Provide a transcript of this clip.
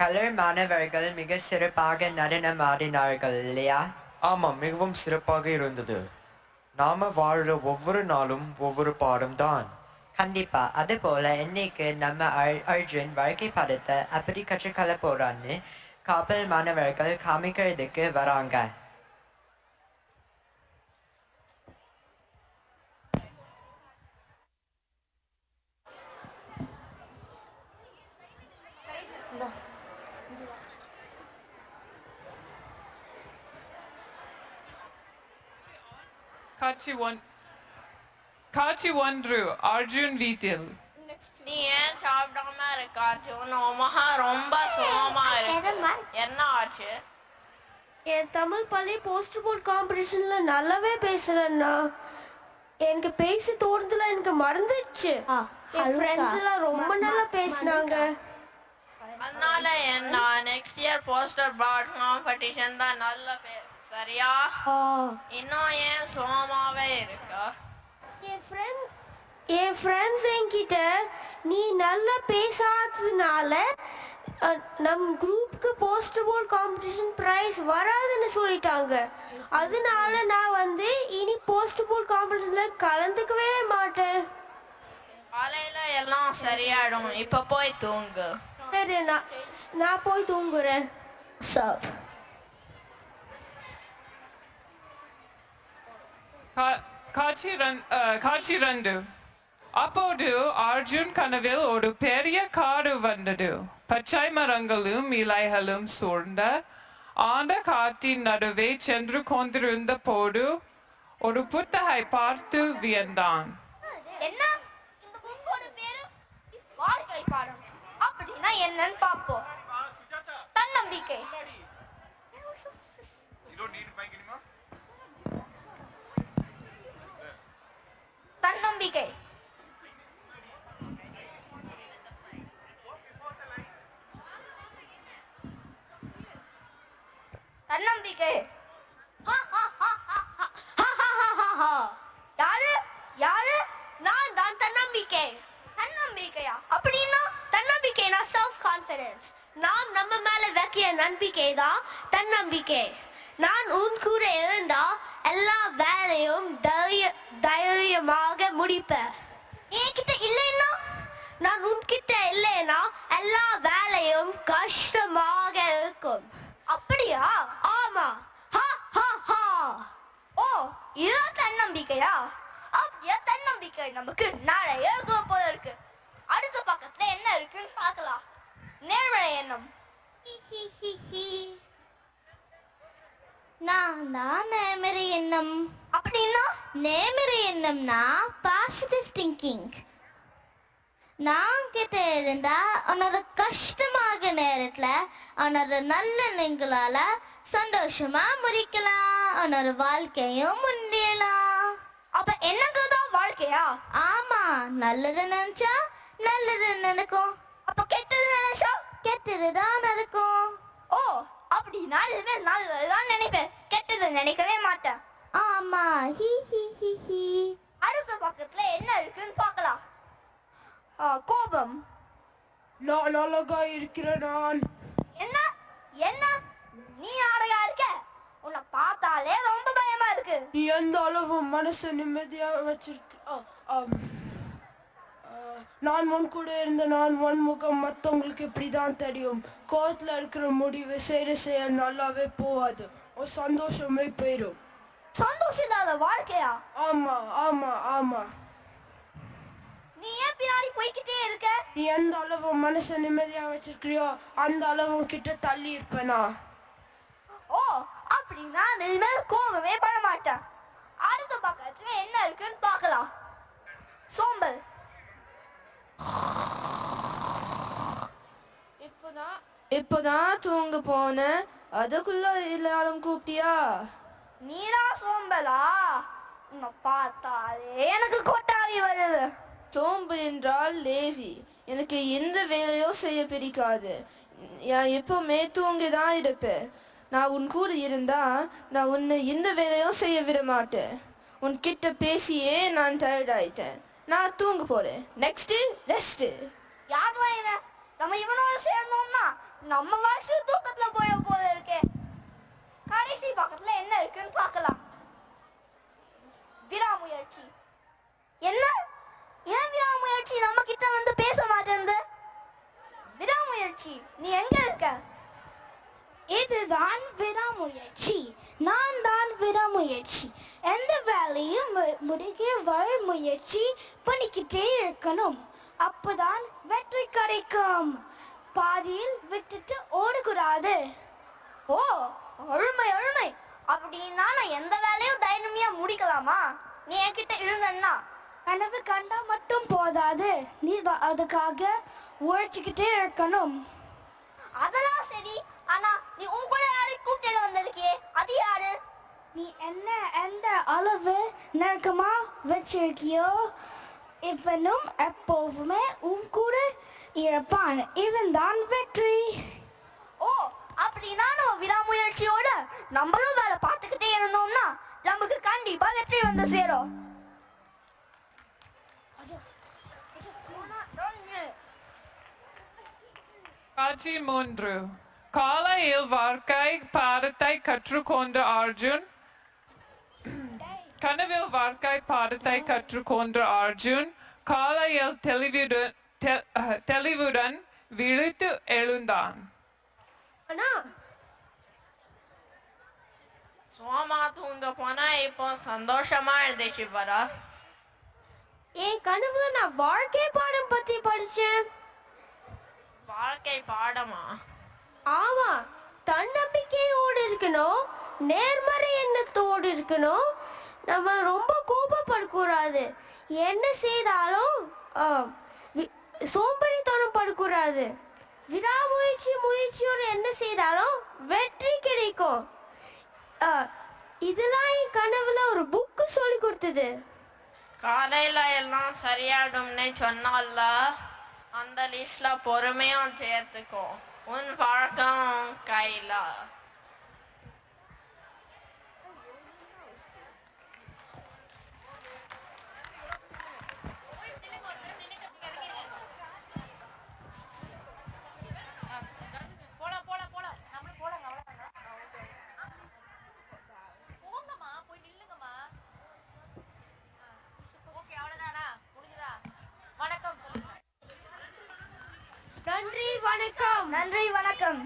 Colour மாணவர்கள் மிக சிறப்பாக நடனமாடினார்கள் இல்லையா? ஆமாம், மிகவும் சிறப்பாக இருந்தது. நாம வாழ்ற ஒவ்வொரு நாளும் ஒவ்வொரு பாடம் தான். கண்டிப்பா. அதுபோல இன்னைக்கு நம்ம அர்ஜுன் வாழ்க்கை படத்தை அப்படி கற்றுக்கொள்ள போறான்னு காப்பல் மாணவர்கள் காமிக்கிறதுக்கு வராங்க. காட்சி ஒன்று அர்ஜுன் வீட்டில். நீ ஏன் சாப்பிடாம இருக்க அர்ஜுன்? உமகா ரொம்ப சோகமா இருக்கு. என்ன ஆச்சு? என் தமிழ் பள்ளி போஸ்டர் போர்ட் காம்படிஷன்ல நல்லாவே பேசுறேன்னா எனக்கு பேசி தோணுதுல எனக்கு மறந்துடுச்சு. என் ஃப்ரெண்ட்ஸ் எல்லாம் ரொம்ப நல்லா பேசினாங்க. அதனால என்ன, next year poster board competition தான் நல்லா பேசு, சரியா? இன்னும் ஏன் சோகமாவே இருக்கா? என் ஃப்ரெண்ட்ஸ் என்கிட்ட நீ நல்லா பேசாததுனால நம் குரூப்புக்கு போஸ்டர் போர்ட் காம்படிஷன் ப்ரைஸ் வராதுன்னு சொல்லிட்டாங்க. அதனால நான் இனி போஸ்டர் போர்ட் காம்படிஷன்ல கலந்துக்கவே மாட்டேன். காலையில எல்லாம் சரியாயிடும். இப்ப போய் தூங்கு. சரி, நான் போய் தூங்குறேன் சார். காட்சி ரெண்டு. அப்போது அர்ஜுன் கனவில் ஒரு பெரிய காடு வந்தது. பச்சை மரங்களும் இலைகளும் சூழ்ந்த அந்த காட்டின் நடுவே சென்று கொண்டிருந்த போது ஒரு புத்தகை பார்த்து வியந்தான். என்ன இந்த புக்கோட பேரு? வாழ்க்கை பாடம். அப்படின்னா என்னன்னு பாப்போம். தன்னம்பிக்கை. தன்னம்பிக்கை. தன்னம்பிக்கை. யாரு யாரு? நான் தான் தன்னம்பிக்கை. தன்னம்பிக்கையா? அப்படின்னா தன்னம்பிக்கைனா செல்ஃப் கான்ஃபிடன்ஸ். நாம் நம்ம மேல வைக்கிற நம்பிக்கை தான் தன்னம்பிக்கை. நான் உன் கூட இருந்தா எல்லா வேலையும் தைரியமாக முடிப்பேன். என்கிட்ட இல்லைன்னா, நான் உன்கிட்ட இல்லைன்னா எல்லா வேலையும் கஷ்டமாக இருக்கும். அப்படியா? ஆமா. ஓ, இதுதான் தன்னம்பிக்கையா? அப்படியா? தன்னம்பிக்கை நமக்கு நாளைய போல இருக்கு. அடுத்த பக்கத்துல என்ன இருக்குன்னு பார்க்கலாம். நேர்மறை எண்ணம். நான் நேர்மறை எண்ணம். அப்படின்னா நேர்மறை எண்ணம்னா பாசிட்டிவ் திங்கிங். நான் கிட்ட இருந்தா உன்னோட கஷ்டமாக நேரத்துல உன்னோட நல்ல எண்ணங்களால சந்தோஷமா முடிக்கலாம். உன்னோட வாழ்க்கையும் முன்னேறலாம். அப்ப என்னங்க தான் வாழ்க்கையா? ஆமா, நல்லது நினைச்சா நல்லது நடக்கும். அப்ப கெட்டது நினைச்சா கெட்டதுதான் நடக்கும். ஓ, அப்படி நான் இதுவே நல்லதுதான் நினைப்பேன், கெட்டது நினைக்கவே மாட்டேன். ஆமா. He he he he. அடுத்த பக்கத்துல என்ன இருக்குன்னு பார்க்கலாம். கோபம். நான் அழகா இருக்கிறேன். நான் என்ன என்ன நீ அழகா இருக்க? உன்னை பார்த்தாலே ரொம்ப பயமா இருக்கு. நீ எந்த அளவு மனசு நிம்மதியா வச்சிருக்க? நான் உன் கூட இருந்த நான் உன் முகம் மற்றவங்களுக்கு இப்படிதான் தெரியும். கோவத்துல இருக்கிற முடிவு செய்ய நல்லாவே போகாது. ஒரு சந்தோஷமே போயிடும். சந்தோஷம் இல்லாத வாழ்க்கையா? ஆமா ஆமா ஆமா. நீ ஏன் பின்னாடி போய்கிட்டே இருக்க? நீ எந்த அளவு மனசை நிம்மதியா வச்சிருக்கிறியோ அந்த அளவு கிட்ட தள்ளி இருப்பேனா? ஓ, அப்படி நான் இனிமேல் கோபமே பட மாட்டேன். அடுத்த பக்கத்துல என்ன இருக்குன்னு பார்க்கலாம். சோம்பல். இப்போதான் தூங்க போனேன், அதுக்குள்ள எல்லாரும் கூப்பிட்டியா? நீரா சோம்பலா? உன்னை பார்த்தாலே எனக்கு கொட்டாவி வருது. சோம்பு என்றால் லேசி. எனக்கு எந்த வேலையோ செய்ய பிடிக்காது. நான் எப்பவுமே தூங்கிதான் இருப்பேன். நான் உன் கூட இருந்தா நான் உன்னை எந்த வேலையும் செய்ய விட மாட்டேன். உன்கிட்ட பேசியே நான் டயர்ட் ஆயிட்டேன். நான் தூங்க போறேன். Next rest. யாருவா இவன்? நம்ம இவனோட சேர்ந்தோம்னா நம்ம வருஷம் தூக்கத்துல போயிட போல இருக்கே. கடைசி பக்கத்துல என்ன இருக்குன்னு பார்க்கலாம். விடாமுயற்சி. என்ன ஏன் விடாமுயற்சி நம்ம கிட்ட வந்து பேச மாட்டேங்குது? விடாமுயற்சி, நீ எங்க இருக்க? இதுதான் விடாமுயற்சி. நான் தான் விடாமுயற்சி. எந்த வேலையும் முடிக்க முயற்சி பண்ணிக்கிட்டே இருக்கணும். அப்பதான் வெற்றி கிடைக்கும். பாதியில் விட்டுட்டு ஓடக்கூடாது. ஓ, அருமை அருமை. அப்படின்னா நான் எந்த வேலையும் தைரியமா முடிக்கலாமா? நீ என்கிட்ட இருந்தன்னா. கனவு கண்டா மட்டும் போதாது, நீ அதுக்காக உழைச்சிக்கிட்டே இருக்கணும். அதெல்லாம் சரி, ஆனா நீ உன் கூட யாரையும் கூப்பிட்டு வந்திருக்கியே, அது யாரு? நீ என்ன எந்த அளவு நெருக்கமா வச்சிருக்கியோ இவனும் எப்போவுமே உன் கூட இருப்பான். இவன் தான் வெற்றி. ஓ, அப்படின்னா நம்ம விடாமுயற்சியோட நம்மளும் வேலை பார்த்துக்கிட்டே இருந்தோம்னா நமக்கு கண்டிப்பா வெற்றி வந்து சேரும். காட்சி 3. காலையில் வாழ்க்கை பாடத்தை கற்றுக்கொண்ட அர்ஜுன். கனவில் வாழ்க்கை பாடத்தை கற்றுக்கொண்ட அர்ஜுன் காலையில் தெளிவுடன் விழித்து எழுந்தான். சோமா தூங்க போனா இப்போ சந்தோஷமா இருந்துச்சு வரா. என் கனவுல நான் வாழ்க்கை பாடம் பத்தி படிச்சேன். வாழ்க்கை பாடமா? ஆமா, தன்னம்பிக்கையோடு இருக்கணும், நேர்மறை எண்ணத்தோடு இருக்கணும். நம்ம ரொம்ப கோபப்படக்கூடாது. என்ன செய்தாலும் சோம்பேறித்தனம் படக்கூடாது. முயற்சியோடு என்ன செய்தாலும் வெற்றி கிடைக்கும். இதெல்லாம் என் கனவுல ஒரு புக்கு சொல்லி கொடுத்தது. காலையில எல்லாம் சரியாடும்னு சொன்னால அந்த லிஸ்ட்ல பொறுமையும் சேர்த்துக்கோ. உன் வாழ்க்கம் கையில. நன்றி, வணக்கம். நன்றி, வணக்கம்.